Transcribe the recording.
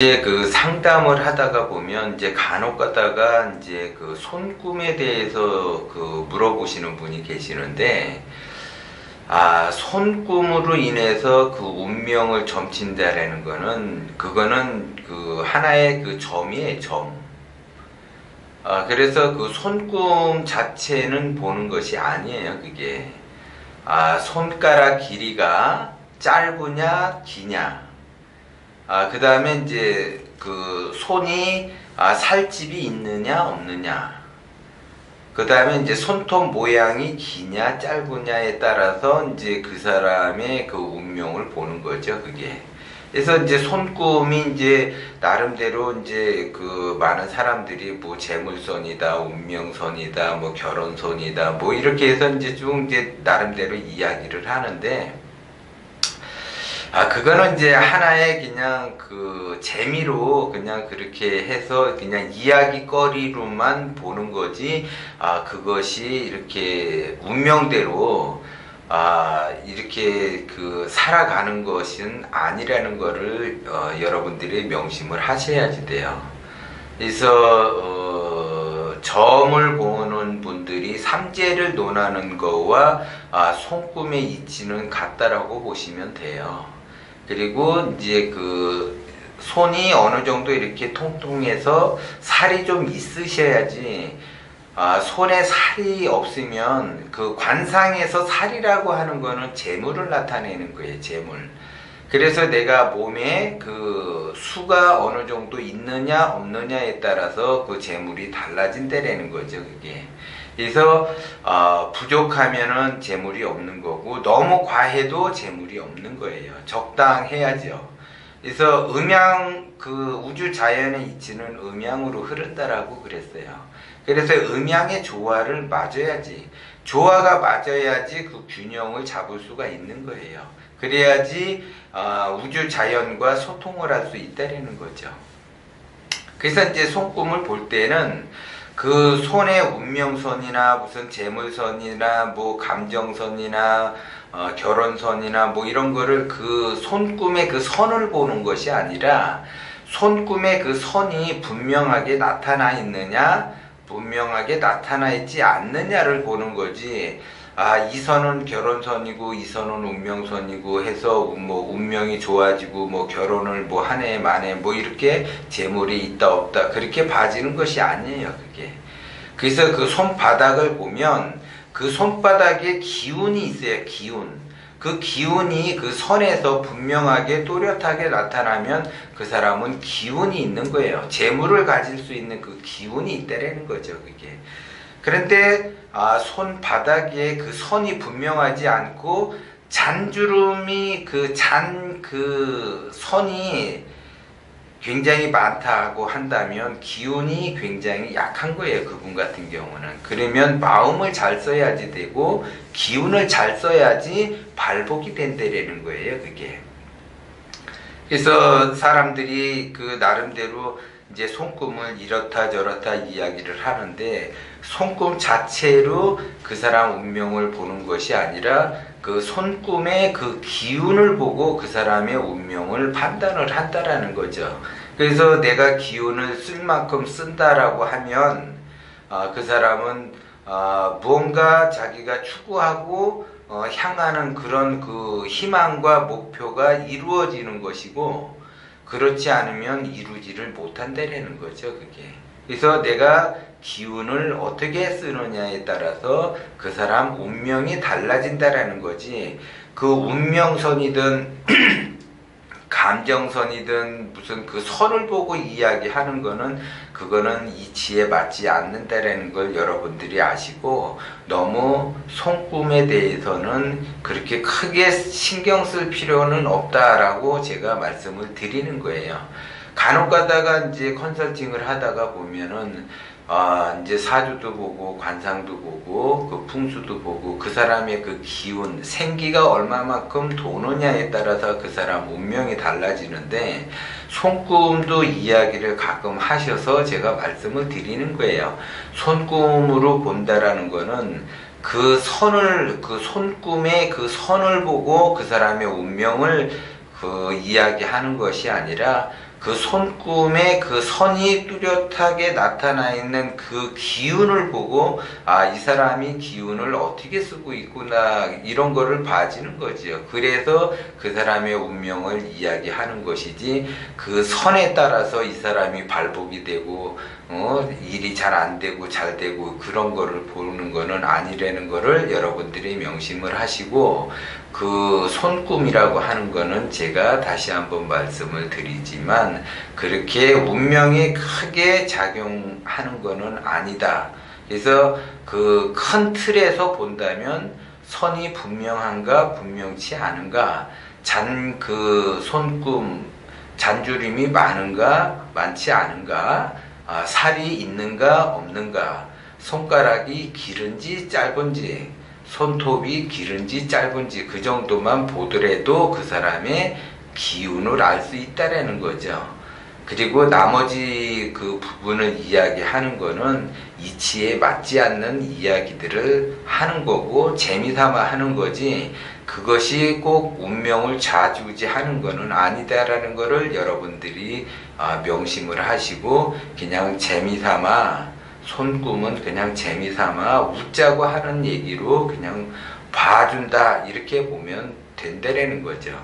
이제 그 상담을 하다가 보면 이제 간혹 가다가 이제 그 손꿈에 대해서 그 물어보시는 분이 계시는데, 손꿈으로 인해서 그 운명을 점친다라는 거는, 그거는 그 하나의 그 점이에요, 점. 그래서 그 손꿈 자체는 보는 것이 아니에요, 그게. 손가락 길이가 짧으냐, 기냐. 그 다음에 이제 그 손이 살집이 있느냐 없느냐, 그 다음에 이제 손톱 모양이 기냐 짧으냐에 따라서 이제 그 사람의 그 운명을 보는 거죠, 그게. 그래서 이제 손꿈이 이제 나름대로 이제 그 많은 사람들이 뭐 재물선이다, 운명선이다, 뭐 결혼선이다, 뭐 이렇게 해서 이제 쭉 이제 나름대로 이야기를 하는데, 그거는 이제 하나의 그냥 그 재미로 그냥 그렇게 해서 그냥 이야기거리로만 보는 거지, 그것이 이렇게 운명대로, 이렇게 그 살아가는 것은 아니라는 거를, 여러분들이 명심을 하셔야지 돼요. 그래서, 점을 보는 분들이 삼재를 논하는 거와, 손꿈의 이치는 같다라고 보시면 돼요. 그리고 이제 그 손이 어느 정도 이렇게 통통해서 살이 좀 있으셔야지, 손에 살이 없으면 그 관상에서 살이라고 하는 거는 재물을 나타내는 거예요, 재물. 그래서 내가 몸에 그 수가 어느 정도 있느냐 없느냐에 따라서 그 재물이 달라진다라는 거죠, 그게. 그래서 부족하면은 재물이 없는 거고, 너무 과해도 재물이 없는 거예요. 적당해야죠. 그래서 음양, 그 우주 자연의 이치는 음양으로 흐른다라고 그랬어요. 그래서 음양의 조화를 맞아야지, 조화가 맞아야지 그 균형을 잡을 수가 있는 거예요. 그래야지 우주 자연과 소통을 할 수 있다는 거죠. 그래서 이제 손꿈을 볼 때는 그 손의 운명선이나 무슨 재물선이나 뭐 감정선이나 결혼선이나 뭐 이런 거를 그 손꿈의 그 선을 보는 것이 아니라, 손꿈의 그 선이 분명하게 나타나 있느냐 분명하게 나타나 있지 않느냐를 보는 거지, 이 선은 결혼선이고 이 선은 운명선이고 해서 뭐 운명이 좋아지고 뭐 결혼을 뭐 한 해 만에 뭐 이렇게 재물이 있다 없다 그렇게 봐지는 것이 아니에요, 그게. 그래서 그 손바닥을 보면 그 손바닥에 기운이 있어요, 기운. 그 기운이 그 선에서 분명하게 또렷하게 나타나면 그 사람은 기운이 있는 거예요. 재물을 가질 수 있는 그 기운이 있다라는 거죠, 그게. 그런데 손바닥에 그 선이 분명하지 않고 잔주름이 그 선이 굉장히 많다고 한다면 기운이 굉장히 약한 거예요, 그분 같은 경우는. 그러면 마음을 잘 써야지 되고 기운을 잘 써야지 발복이 된다라는 거예요, 그게. 그래서 사람들이 그 나름대로 이제 손꿈을 이렇다 저렇다 이야기를 하는데, 손꿈 자체로 그 사람 운명을 보는 것이 아니라 그 손꿈의 그 기운을 보고 그 사람의 운명을 판단을 한다라는 거죠. 그래서 내가 기운을 쓸 만큼 쓴다라고 하면 그 사람은 무언가 자기가 추구하고 향하는 그런 그 희망과 목표가 이루어지는 것이고, 그렇지 않으면 이루지를 못한다라는 거죠, 그게. 그래서 내가 기운을 어떻게 쓰느냐에 따라서 그 사람 운명이 달라진다라는 거지, 그 운명선이든 감정선이든 무슨 그 선을 보고 이야기하는 거는, 그거는 이치에 맞지 않는다라는 걸 여러분들이 아시고, 너무 손꿈에 대해서는 그렇게 크게 신경 쓸 필요는 없다라고 제가 말씀을 드리는 거예요. 간혹 가다가 이제 컨설팅을 하다가 보면은 이제 사주도 보고 관상도 보고 그 풍수도 보고 그 사람의 그 기운, 생기가 얼마만큼 도느냐에 따라서 그 사람 운명이 달라지는데, 손꿈도 이야기를 가끔 하셔서 제가 말씀을 드리는 거예요. 손꿈으로 본다라는 거는 그 선을, 그 손꿈의 그 선을 보고 그 사람의 운명을 그 이야기하는 것이 아니라, 그 손금에 그 선이 뚜렷하게 나타나 있는 그 기운을 보고 이 사람이 기운을 어떻게 쓰고 있구나 이런 거를 봐지는 거지요. 그래서 그 사람의 운명을 이야기하는 것이지 그 선에 따라서 이 사람이 발복이 되고 일이 잘 안 되고 잘 되고 그런 거를 보는 거는 아니라는 거를 여러분들이 명심을 하시고, 그 손금이라고 하는 거는 제가 다시 한번 말씀을 드리지만 그렇게 운명에 크게 작용하는 거는 아니다. 그래서 그 큰 틀에서 본다면 선이 분명한가 분명치 않은가, 그 손금 잔주림이 많은가 많지 않은가, 살이 있는가 없는가, 손가락이 길은지 짧은지, 손톱이 길은지 짧은지 그 정도만 보더라도 그 사람의 기운을 알 수 있다라는 거죠. 그리고 나머지 그 부분을 이야기하는 거는 이치에 맞지 않는 이야기들을 하는 거고 재미삼아 하는 거지, 그것이 꼭 운명을 좌지우지하는 거는 아니다라는 거를 여러분들이 명심을 하시고, 그냥 재미삼아, 손금은 그냥 재미삼아 웃자고 하는 얘기로 그냥 봐준다 이렇게 보면 된다라는 거죠.